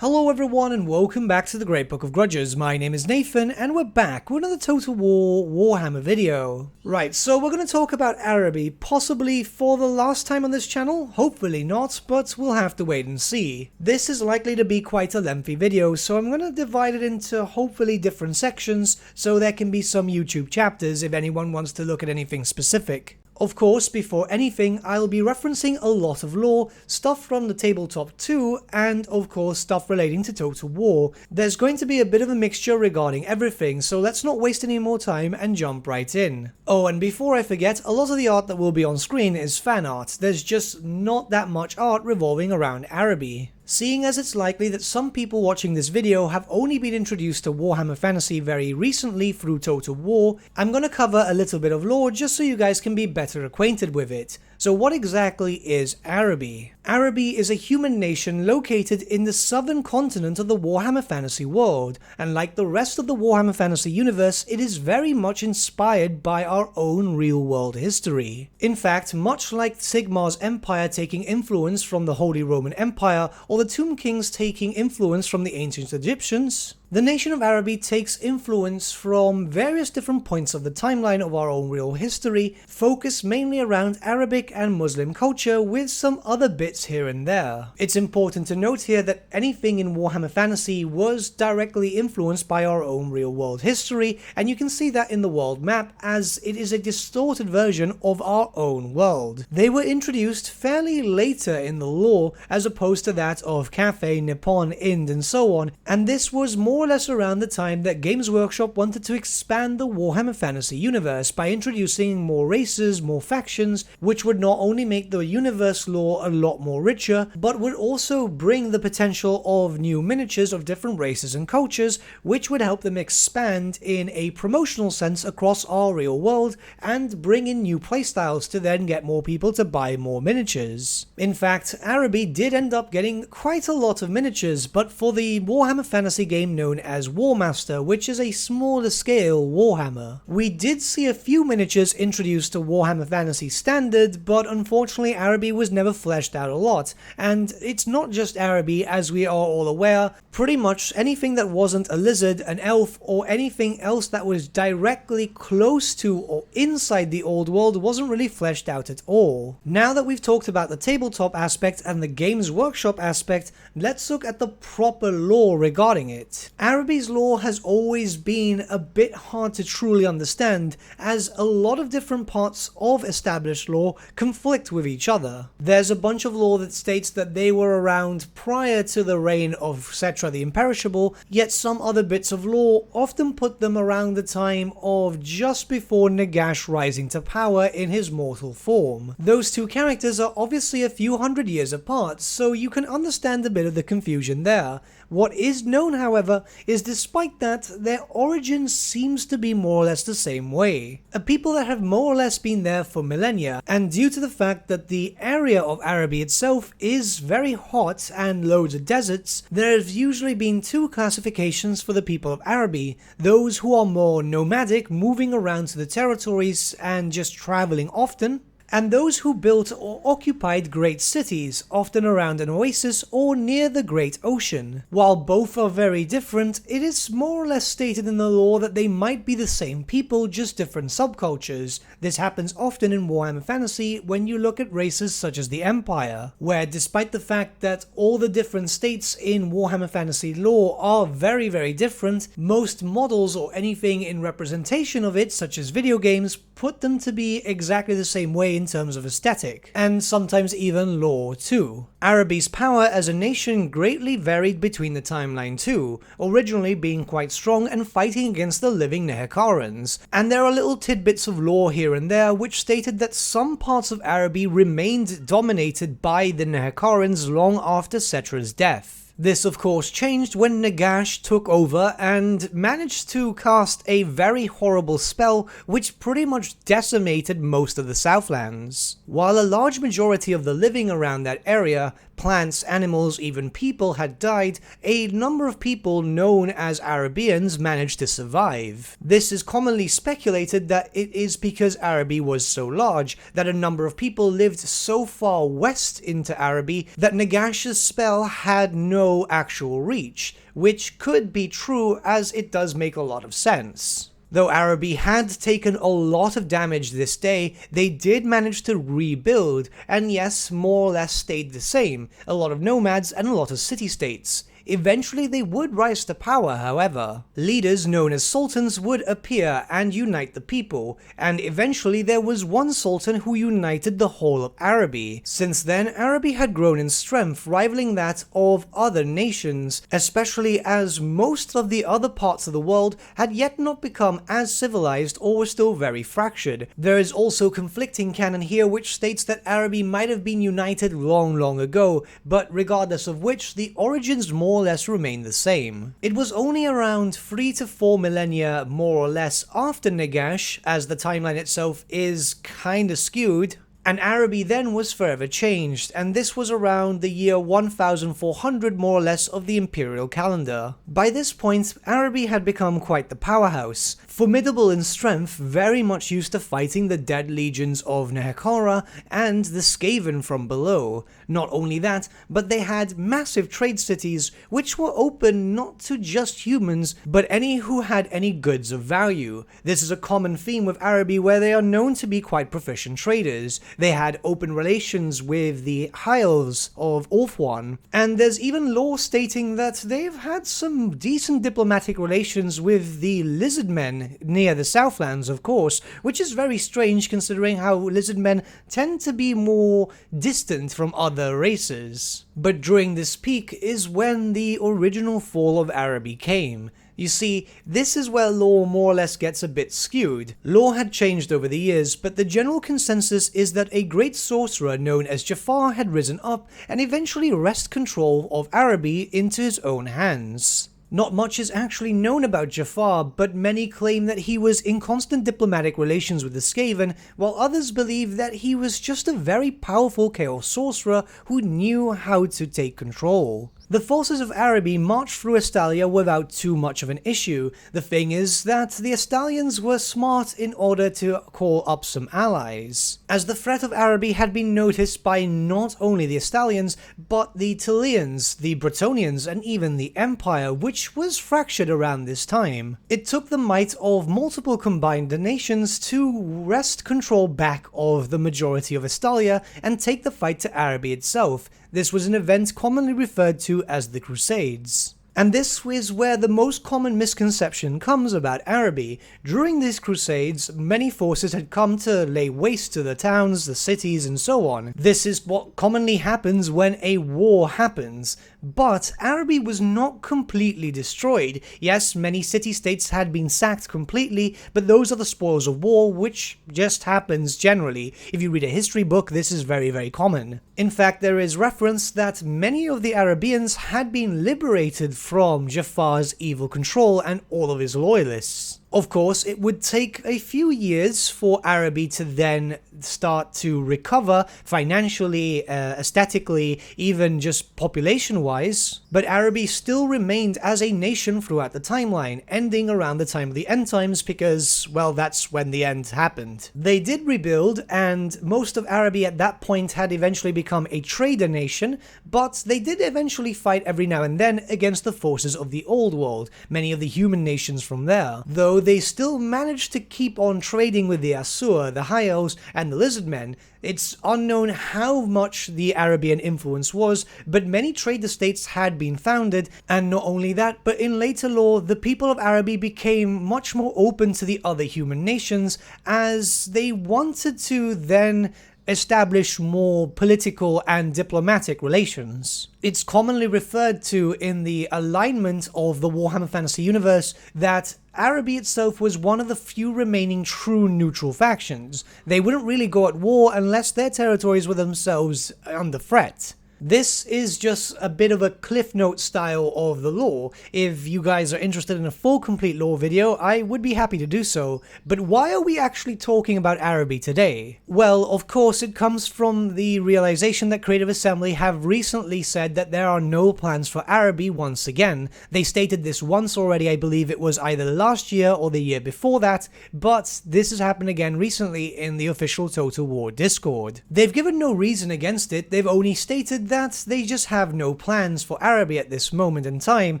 Hello everyone and welcome back to the Great Book of Grudges. My name is Nathan and we're back with another Total War Warhammer video. Right, so we're going to talk about Araby, possibly for the last time on this channel, hopefully not, but we'll have to wait and see. This is likely to be quite a lengthy video, so I'm going to divide it into hopefully different sections so there can be some YouTube chapters if anyone wants to look at anything specific. Of course, before anything, I'll be referencing a lot of lore, stuff from the tabletop too, and of course stuff relating to Total War. There's going to be a bit of a mixture regarding everything, so let's not waste any more time and jump right in. Oh, and before I forget, a lot of the art that will be on screen is fan art. There's just not that much art revolving around Araby. Seeing as it's likely that some people watching this video have only been introduced to Warhammer Fantasy very recently through Total War, I'm going to cover a little bit of lore just so you guys can be better acquainted with it. So what exactly is Araby? Araby is a human nation located in the southern continent of the Warhammer Fantasy world, and like the rest of the Warhammer Fantasy universe, it is very much inspired by our own real-world history. In fact, much like Sigmar's empire taking influence from the Holy Roman Empire, or the Tomb Kings taking influence from the ancient Egyptians, the nation of Araby takes influence from various different points of the timeline of our own real history, focused mainly around Arabic and Muslim culture with some other bits here and there. It's important to note here that anything in Warhammer Fantasy was directly influenced by our own real world history, and you can see that in the world map as it is a distorted version of our own world. They were introduced fairly later in the lore as opposed to that of Cathay, Nippon, Ind and so on, and this was more or less around the time that Games Workshop wanted to expand the Warhammer Fantasy universe by introducing more races, more factions, which would not only make the universe lore a lot more richer, but would also bring the potential of new miniatures of different races and cultures, which would help them expand in a promotional sense across our real world and bring in new playstyles to then get more people to buy more miniatures. In fact, Araby did end up getting quite a lot of miniatures, but for the Warhammer Fantasy game known as Warmaster, which is a smaller scale Warhammer. We did see a few miniatures introduced to Warhammer Fantasy Standard, but unfortunately Araby was never fleshed out a lot, and it's not just Araby, as we are all aware. Pretty much anything that wasn't a lizard, an elf, or anything else that was directly close to or inside the old world wasn't really fleshed out at all. Now that we've talked about the tabletop aspect and the Games Workshop aspect, let's look at the proper lore regarding it. Araby's lore has always been a bit hard to truly understand, as a lot of different parts of established lore conflict with each other. There's a bunch of lore that states that they were around prior to the reign of Cetra the Imperishable, yet some other bits of lore often put them around the time of just before Nagash rising to power in his mortal form. Those two characters are obviously a few hundred years apart, so you can understand a bit of the confusion there. What is known, however, is despite that, their origin seems to be more or less the same way. A people that have more or less been there for millennia, and due to the fact that the area of Araby itself is very hot and loads of deserts, there have usually been two classifications for the people of Araby: those who are more nomadic, moving around to the territories and just traveling often, and those who built or occupied great cities, often around an oasis or near the Great Ocean. While both are very different, it is more or less stated in the lore that they might be the same people, just different subcultures. This happens often in Warhammer Fantasy when you look at races such as the Empire, where despite the fact that all the different states in Warhammer Fantasy lore are very, very different, most models or anything in representation of it, such as video games, put them to be exactly the same way in terms of aesthetic, and sometimes even lore too. Araby's power as a nation greatly varied between the timeline too, originally being quite strong and fighting against the living Nehekarans, and there are little tidbits of lore here and there which stated that some parts of Araby remained dominated by the Nehekarans long after Cetra's death. This of course changed when Nagash took over and managed to cast a very horrible spell which pretty much decimated most of the Southlands. While a large majority of the living around that area, plants, animals, even people had died, a number of people known as Arabians managed to survive. This is commonly speculated that it is because Araby was so large that a number of people lived so far west into Araby that Nagash's spell had no no actual reach, which could be true as it does make a lot of sense. Though Araby had taken a lot of damage this day, they did manage to rebuild, and yes, more or less stayed the same, a lot of nomads and a lot of city-states. Eventually they would rise to power, however. Leaders known as sultans would appear and unite the people, and eventually there was one sultan who united the whole of Araby. Since then, Araby had grown in strength, rivaling that of other nations, especially as most of the other parts of the world had yet not become as civilized or were still very fractured. There is also conflicting canon here which states that Araby might have been united long ago, but regardless of which, the origins more or less remain the same. It was only around 3 to 4 millennia more or less after Nagash, as the timeline itself is kinda skewed, and Araby then was forever changed, and this was around the year 1400 more or less of the imperial calendar. By this point, Araby had become quite the powerhouse, formidable in strength, very much used to fighting the dead legions of Nehekara and the Skaven from below. Not only that, but they had massive trade cities which were open not to just humans, but any who had any goods of value. This is a common theme with Araby where they are known to be quite proficient traders. They had open relations with the High Elves of Ulthuan, and there's even lore stating that they've had some decent diplomatic relations with the Lizardmen near the Southlands, of course, which is very strange considering how Lizardmen tend to be more distant from other races. But during this peak is when the original fall of Araby came. You see, this is where lore more or less gets a bit skewed. Lore had changed over the years, but the general consensus is that a great sorcerer known as Jafar had risen up and eventually wrested control of Araby into his own hands. Not much is actually known about Jafar, but many claim that he was in constant diplomatic relations with the Skaven, while others believe that he was just a very powerful chaos sorcerer who knew how to take control. The forces of Araby marched through Estalia without too much of an issue. The thing is that the Estalians were smart in order to call up some allies, as the threat of Araby had been noticed by not only the Estalians, but the Tileans, the Bretonnians, and even the Empire, which was fractured around this time. It took the might of multiple combined nations to wrest control back of the majority of Estalia and take the fight to Araby itself. This was an event commonly referred to as the Crusades. And this is where the most common misconception comes about Araby. During these crusades, many forces had come to lay waste to the towns, the cities, and so on. This is what commonly happens when a war happens. But Araby was not completely destroyed. Yes, many city-states had been sacked completely, but those are the spoils of war, which just happens generally. If you read a history book, this is very common. In fact, there is reference that many of the Arabians had been liberated from Jafar's evil control and all of his loyalists. Of course, it would take a few years for Araby to then start to recover financially, aesthetically, even just population-wise, but Araby still remained as a nation throughout the timeline, ending around the time of the end times because, well, that's when the end happened. They did rebuild, and most of Araby at that point had eventually become a trader nation, but they did eventually fight every now and then against the forces of the Old World, many of the human nations from there, though they still managed to keep on trading with the Asur, the High Elves, and the Lizardmen. It's unknown how much the Arabian influence was, but many trader states had been founded, and not only that, but in later lore, the people of Araby became much more open to the other human nations, as they wanted to then establish more political and diplomatic relations. It's commonly referred to in the alignment of the Warhammer Fantasy Universe that Araby itself was one of the few remaining true neutral factions. They wouldn't really go at war unless their territories were themselves under threat. This is just a bit of a cliff note style of the lore. If you guys are interested in a full complete lore video, I would be happy to do so. But why are we actually talking about Araby today? Well, of course it comes from the realization that Creative Assembly have recently said that there are no plans for Araby once again. They stated this once already, I believe it was either last year or the year before that, but this has happened again recently in the official Total War Discord. They've given no reason against it, they've only stated stated that they just have no plans for Araby at this moment in time,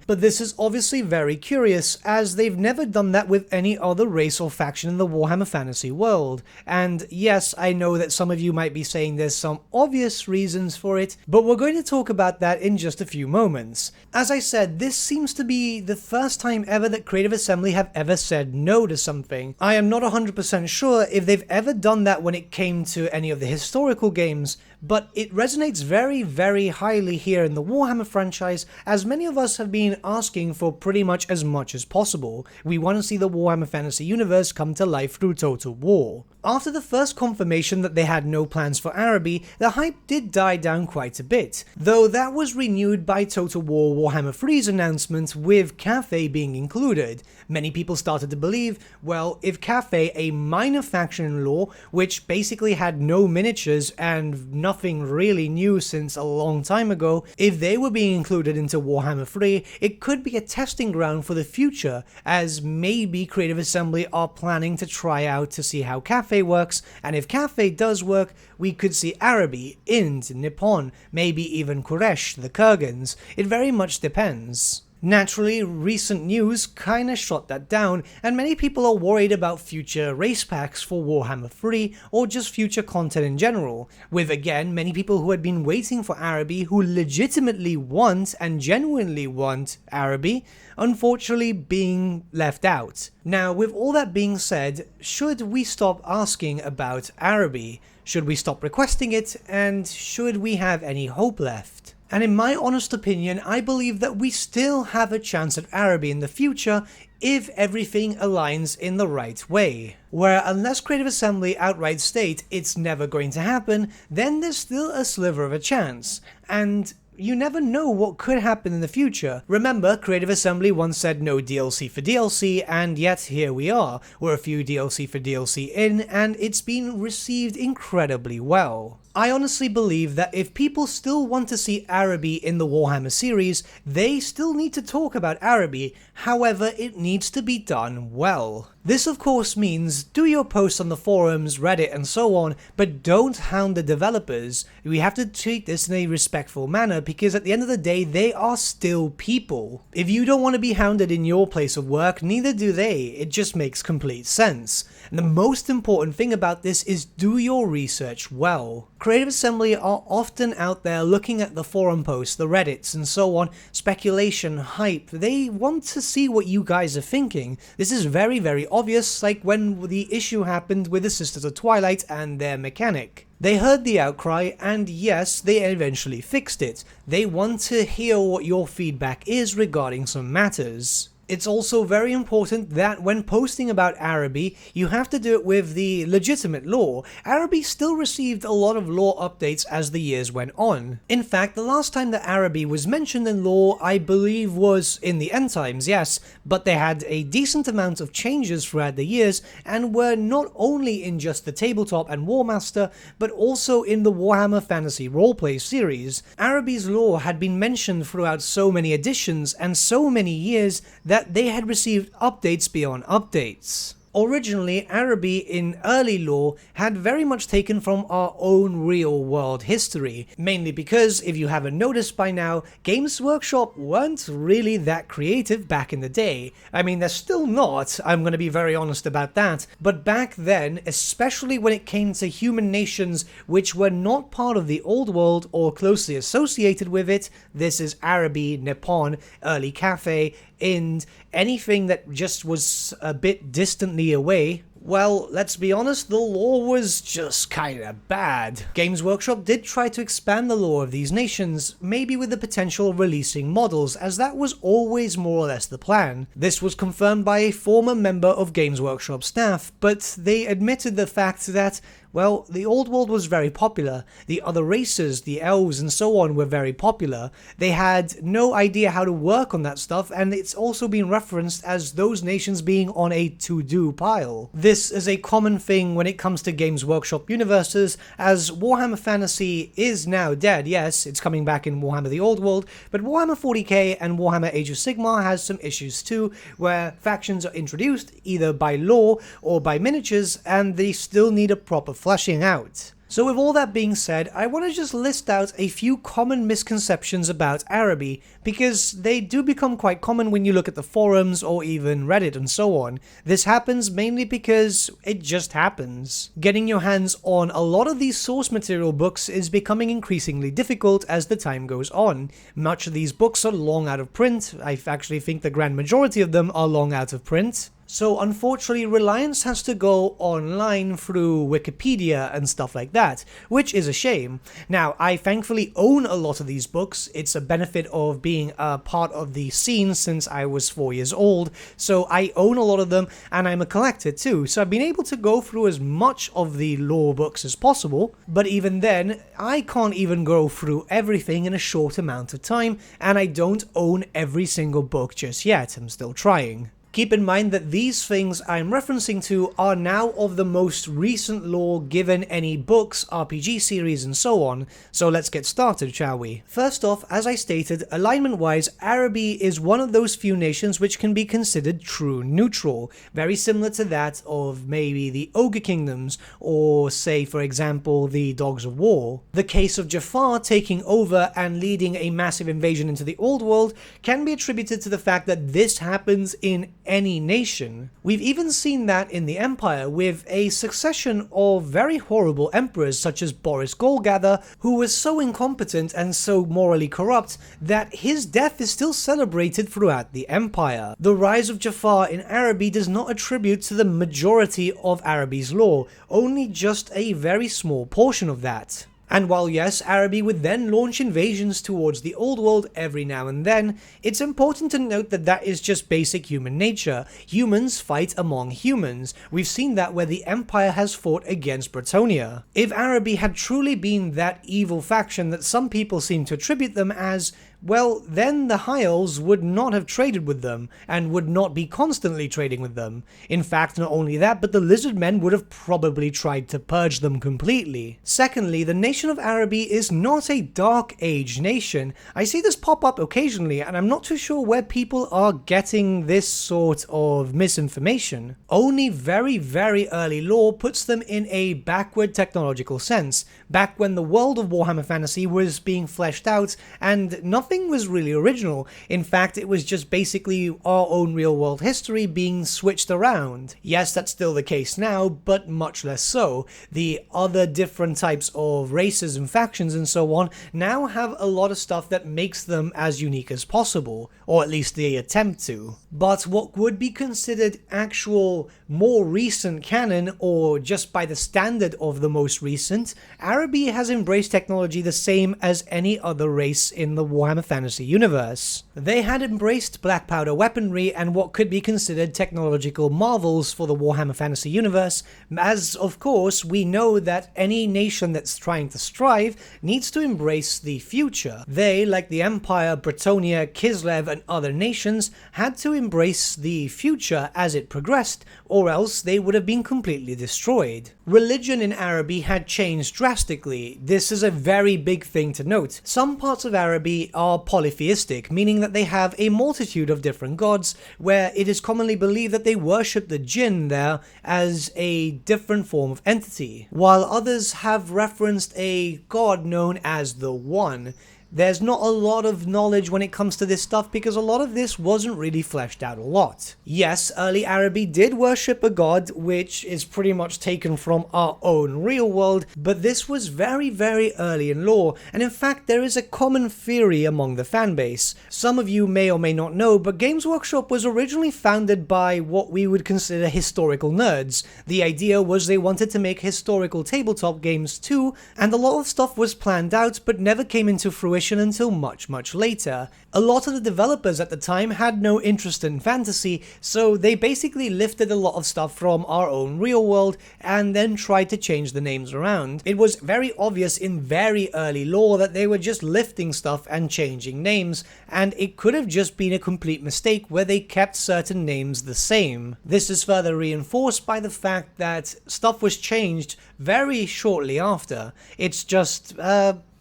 but this is obviously very curious as they've never done that with any other race or faction in the Warhammer Fantasy world. And yes, I know that some of you might be saying there's some obvious reasons for it, but we're going to talk about that in just a few moments. As I said, this seems to be the first time ever that Creative Assembly have ever said no to something. I am not 100% sure if they've ever done that when it came to any of the historical games, but it resonates very, very highly here in the Warhammer franchise, as many of us have been asking for pretty much as possible. We want to see the Warhammer Fantasy universe come to life through Total War. After the first confirmation that they had no plans for Araby, the hype did die down quite a bit, though that was renewed by Total War Warhammer 3's announcement with Cathay being included. Many people started to believe, well, if Cathay, a minor faction in lore, which basically had no miniatures and nothing really new since a long time ago, if they were being included into Warhammer 3, it could be a testing ground for the future, as maybe Creative Assembly are planning to try out to see how Cathay works, and if Cathay does work, we could see Araby, Ind, Nippon, maybe even Quraysh, the Kurgans. It very much depends. Naturally, recent news kinda shot that down, and many people are worried about future race packs for Warhammer 3, or just future content in general, with again many people who had been waiting for Araby who legitimately want and genuinely want Araby, unfortunately being left out. Now, with all that being said, should we stop asking about Araby? Should we stop requesting it, and should we have any hope left? And in my honest opinion, I believe that we still have a chance at Araby in the future if everything aligns in the right way. Where unless Creative Assembly outright state it's never going to happen, then there's still a sliver of a chance. And you never know what could happen in the future. Remember, Creative Assembly once said no DLC for DLC, and yet here we are. We're a few DLC for DLC in, and it's been received incredibly well. I honestly believe that if people still want to see Araby in the Warhammer series, they still need to talk about Araby, however it needs to be done well. This of course means do your posts on the forums, Reddit and so on, but don't hound the developers. We have to treat this in a respectful manner because at the end of the day they are still people. If you don't want to be hounded in your place of work, neither do they. It just makes complete sense. And the most important thing about this is do your research well. Creative Assembly are often out there looking at the forum posts, the Reddits and so on, speculation, hype. They want to see what you guys are thinking. This is very, very obvious, like when the issue happened with the Sisters of Twilight and their mechanic. They heard the outcry, and yes, they eventually fixed it. They want to hear what your feedback is regarding some matters. It's also very important that when posting about Araby, you have to do it with the legitimate lore. Araby still received a lot of lore updates as the years went on. In fact, the last time that Araby was mentioned in lore, I believe was in the End Times, yes, but they had a decent amount of changes throughout the years, and were not only in just the tabletop and Warmaster, but also in the Warhammer Fantasy Roleplay series. Araby's lore had been mentioned throughout so many editions and so many years that they had received updates beyond updates. Originally, Araby in early lore had very much taken from our own real world history, mainly because, if you haven't noticed by now, Games Workshop weren't really that creative back in the day. I mean, they're still not, I'm gonna be very honest about that, but back then, especially when it came to human nations which were not part of the old world or closely associated with it, this is Araby, Nippon, early Cathay, Ind, anything that just was a bit distantly away, well, let's be honest, the lore was just kinda bad. Games Workshop did try to expand the lore of these nations, maybe with the potential of releasing models, as that was always more or less the plan. This was confirmed by a former member of Games Workshop staff, but they admitted the fact that, well, the old world was very popular, the other races, the elves and so on were very popular, they had no idea how to work on that stuff, and it's also been referenced as those nations being on a to-do pile. This is a common thing when it comes to Games Workshop universes, as Warhammer Fantasy is now dead. Yes, it's coming back in Warhammer the Old World, but Warhammer 40k and Warhammer Age of Sigmar has some issues too, where factions are introduced either by lore or by miniatures, and they still need a proper fleshing out. So with all that being said, I want to just list out a few common misconceptions about Araby, because they do become quite common when you look at the forums or even Reddit and so on. This happens mainly because it just happens. Getting your hands on a lot of these source material books is becoming increasingly difficult as the time goes on. Much of these books are long out of print. I actually think the grand majority of them are long out of print. So unfortunately, reliance has to go online through Wikipedia and stuff like that, which is a shame. Now, I thankfully own a lot of these books. It's a benefit of being a part of the scene since I was 4 years old, so I own a lot of them, and I'm a collector too, so I've been able to go through as much of the lore books as possible, but even then, I can't even go through everything in a short amount of time, and I don't own every single book just yet. I'm still trying. Keep in mind that these things I'm referencing to are now of the most recent lore given any books, RPG series and so on, so let's get started, shall we? First off, as I stated, alignment-wise, Araby is one of those few nations which can be considered true neutral, very similar to that of maybe the Ogre Kingdoms, or say for example the Dogs of War. The case of Jafar taking over and leading a massive invasion into the Old World can be attributed to the fact that this happens in any nation. We've even seen that in the Empire with a succession of very horrible emperors such as Boris Golgather, who was so incompetent and so morally corrupt that his death is still celebrated throughout the Empire. The rise of Jafar in Araby does not attribute to the majority of Araby's lore, only just a very small portion of that. And while yes, Araby would then launch invasions towards the Old World every now and then, it's important to note that that is just basic human nature. Humans fight among humans. We've seen that where the Empire has fought against Bretonnia. If Araby had truly been that evil faction that some people seem to attribute them as, well, then the High Elves would not have traded with them, and would not be constantly trading with them. In fact, not only that, but the Lizard Men would have probably tried to purge them completely. Secondly, the nation of Araby is not a Dark Age nation. I see this pop up occasionally, and I'm not too sure where people are getting this sort of misinformation. Only very, very early lore puts them in a backward technological sense, back when the world of Warhammer Fantasy was being fleshed out, and nothing was really original. In fact, it was just basically our own real-world history being switched around. Yes, that's still the case now, but much less so. The other different types of races and factions and so on now have a lot of stuff that makes them as unique as possible, or at least they attempt to. But what would be considered actual more recent canon, or just by the standard of the most recent, Araby has embraced technology the same as any other race in the Warhammer Fantasy universe. They had embraced black powder weaponry and what could be considered technological marvels for the Warhammer Fantasy universe, as of course we know that any nation that's trying to strive needs to embrace the future. They, like the Empire, Bretonnia, Kislev and other nations, had to embrace the future as it progressed, or else they would have been completely destroyed. Religion in Araby had changed drastically. This is a very big thing to note. Some parts of Araby are polytheistic, meaning that they have a multitude of different gods, where it is commonly believed that they worship the jinn there as a different form of entity, while others have referenced a god known as the One. There's not a lot of knowledge when it comes to this stuff because a lot of this wasn't really fleshed out a lot. Yes, early Araby did worship a god, which is pretty much taken from our own real world, but this was very, very early in lore, and in fact there is a common theory among the fanbase. Some of you may or may not know, but Games Workshop was originally founded by what we would consider historical nerds. The idea was they wanted to make historical tabletop games too, and a lot of stuff was planned out but never came into fruition until much later. A lot of the developers at the time had no interest in fantasy, so they basically lifted a lot of stuff from our own real world and then tried to change the names around. It was very obvious in very early lore that they were just lifting stuff and changing names, and it could have just been a complete mistake where they kept certain names the same. This is further reinforced by the fact that stuff was changed very shortly after. It's just,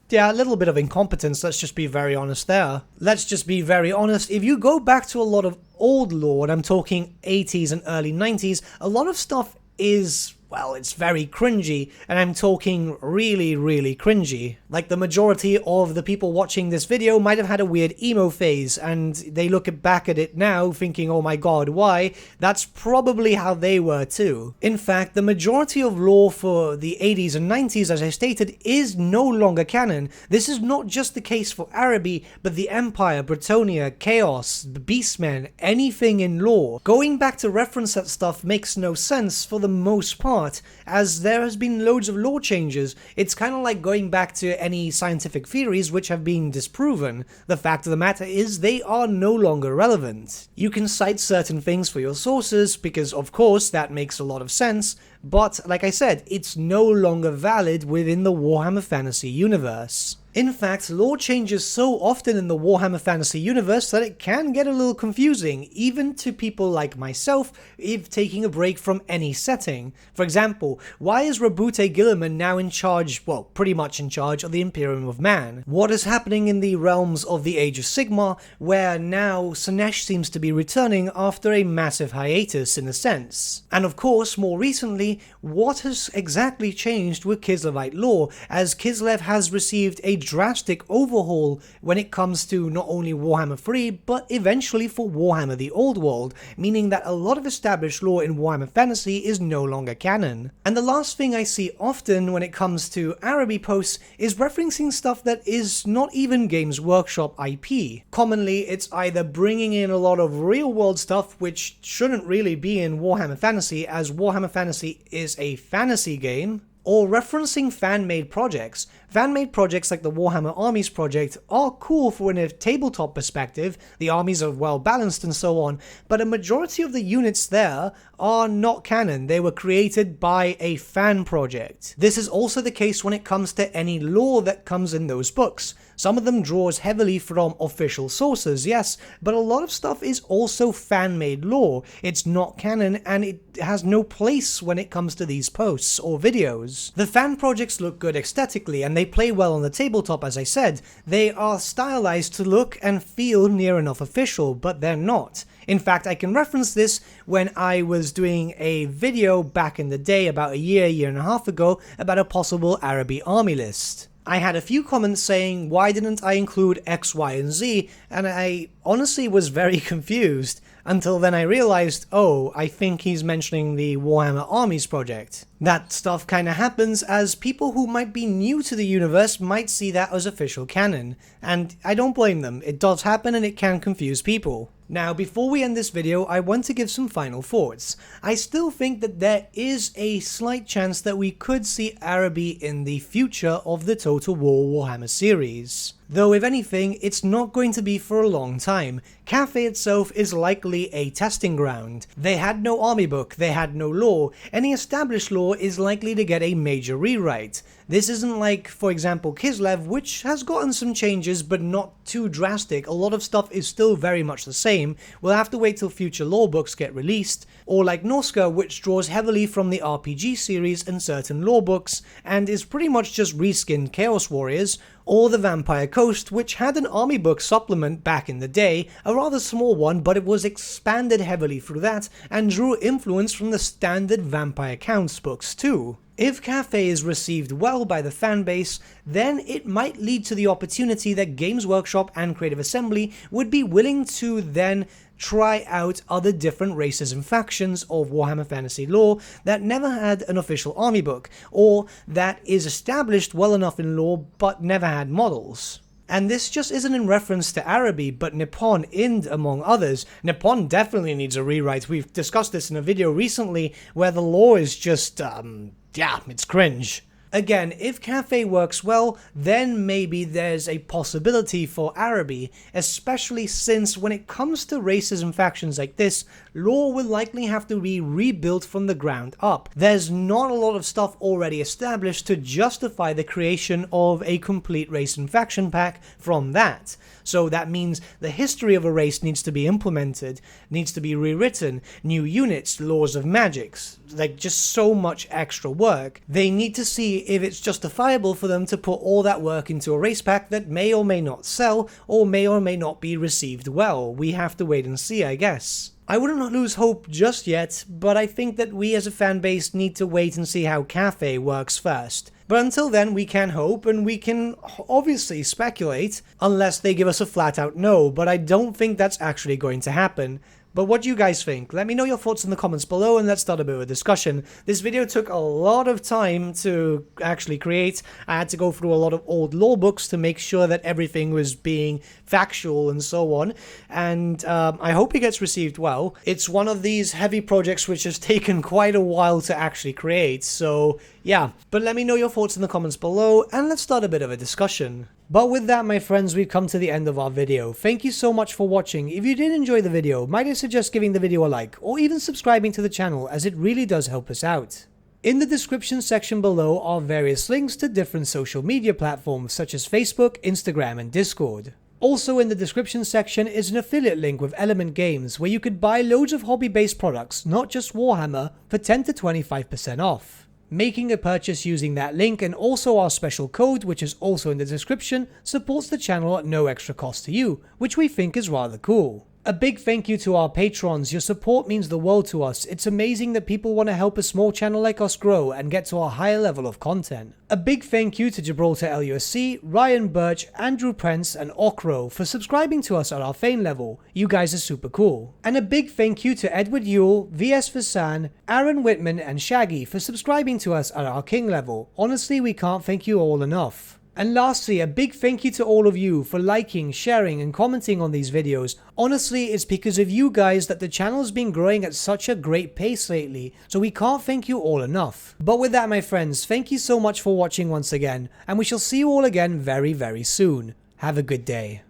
yeah, a little bit of incompetence, let's just be very honest there. Let's just be very honest, if you go back to a lot of old lore, and I'm talking 80s and early 90s, a lot of stuff is well, it's very cringy, and I'm talking really, really cringy. Like, the majority of the people watching this video might have had a weird emo phase, and they look back at it now thinking, oh my god, why? That's probably how they were too. In fact, the majority of lore for the 80s and 90s, as I stated, is no longer canon. This is not just the case for Araby, but the Empire, Bretonnia, Chaos, the Beastmen, anything in lore. Going back to reference that stuff makes no sense for the most part, as there has been loads of lore changes. It's kind of like going back to any scientific theories which have been disproven. The fact of the matter is they are no longer relevant. You can cite certain things for your sources because of course that makes a lot of sense, but like I said, it's no longer valid within the Warhammer Fantasy universe. In fact, lore changes so often in the Warhammer Fantasy universe that it can get a little confusing, even to people like myself, if taking a break from any setting. For example, why is Rabute Gilliman now in charge, well, pretty much in charge of the Imperium of Man? What is happening in the realms of the Age of Sigmar, where now Slaanesh seems to be returning after a massive hiatus in a sense? And of course, more recently, what has exactly changed with Kislevite lore, as Kislev has received a drastic overhaul when it comes to not only Warhammer 3, but eventually for Warhammer the Old World, meaning that a lot of established lore in Warhammer Fantasy is no longer canon. And the last thing I see often when it comes to Araby posts is referencing stuff that is not even Games Workshop IP. Commonly, it's either bringing in a lot of real-world stuff which shouldn't really be in Warhammer Fantasy, as Warhammer Fantasy is a fantasy game, or referencing fan-made projects. Fan-made projects like the Warhammer Armies project are cool for in a tabletop perspective, the armies are well balanced and so on, but a majority of the units there are not canon. They were created by a fan project. This is also the case when it comes to any lore that comes in those books. Some of them draws heavily from official sources, yes, but a lot of stuff is also fan-made lore. It's not canon and it has no place when it comes to these posts or videos. The fan projects look good aesthetically and they play well on the tabletop, as I said. They are stylized to look and feel near enough official, but they're not. In fact, I can reference this when I was doing a video back in the day, about a year and a half ago, about a possible Araby army list. I had a few comments saying, why didn't I include X, Y, and Z, and I honestly was very confused, until then I realized, oh, I think he's mentioning the Warhammer Armies project. That stuff kinda happens as people who might be new to the universe might see that as official canon, and I don't blame them. It does happen and it can confuse people. Now, before we end this video, I want to give some final thoughts. I still think that there is a slight chance that we could see Araby in the future of the Total War Warhammer series. Though if anything, it's not going to be for a long time. Cathay itself is likely a testing ground. They had no army book, they had no lore. Any established lore is likely to get a major rewrite. This isn't like, for example, Kislev, which has gotten some changes but not too drastic. A lot of stuff is still very much the same. We'll have to wait till future lore books get released. Or like Norska, which draws heavily from the RPG series and certain lore books, and is pretty much just reskinned Chaos Warriors. Or the Vampire Coast, which had an army book supplement back in the day, a rather small one, but it was expanded heavily through that, and drew influence from the standard Vampire Counts books too. If Cathay is received well by the fanbase, then it might lead to the opportunity that Games Workshop and Creative Assembly would be willing to then try out other different races and factions of Warhammer Fantasy lore that never had an official army book, or that is established well enough in lore but never had models. And this just isn't in reference to Araby, but Nippon Ind among others. Nippon definitely needs a rewrite. We've discussed this in a video recently where the lore is just, yeah, it's cringe. Again, if Cathay works well, then maybe there's a possibility for Araby, especially since when it comes to races and factions like this, lore will likely have to be rebuilt from the ground up. There's not a lot of stuff already established to justify the creation of a complete race and faction pack from that. So that means the history of a race needs to be implemented, needs to be rewritten, new units, laws of magics, like just so much extra work. They need to see if it's justifiable for them to put all that work into a race pack that may or may not sell, or may not be received well. We have to wait and see, I guess. I wouldn't lose hope just yet, but I think that we as a fan base need to wait and see how Cafe works first. But until then, we can hope, and we can obviously speculate, unless they give us a flat out no, but I don't think that's actually going to happen. But what do you guys think? Let me know your thoughts in the comments below and let's start a bit of a discussion. This video took a lot of time to actually create. I had to go through a lot of old lore books to make sure that everything was being factual and so on. And I hope it gets received well. It's one of these heavy projects which has taken quite a while to actually create. So yeah, but let me know your thoughts in the comments below and let's start a bit of a discussion. But with that, my friends, we've come to the end of our video. Thank you so much for watching. If you did enjoy the video, might I suggest giving the video a like, or even subscribing to the channel, as it really does help us out. In the description section below are various links to different social media platforms such as Facebook, Instagram, and Discord. Also in the description section is an affiliate link with Element Games where you could buy loads of hobby-based products, not just Warhammer, for 10 to 25% off. Making a purchase using that link and also our special code, which is also in the description, supports the channel at no extra cost to you, which we think is rather cool. A big thank you to our patrons. Your support means the world to us. It's amazing that people want to help a small channel like us grow and get to a higher level of content. A big thank you to Gibraltar LUSC, Ryan Bertsche, Andrew Prince, and Okro for subscribing to us at our Fame level. You guys are super cool. And a big thank you to Edward Yule, VS Vasan, Aaron Whitman, and Shaggy for subscribing to us at our King level. Honestly, we can't thank you all enough. And lastly, a big thank you to all of you for liking, sharing, and commenting on these videos. Honestly, it's because of you guys that the channel has been growing at such a great pace lately, so we can't thank you all enough. But with that, my friends, thank you so much for watching once again, and we shall see you all again very, very soon. Have a good day.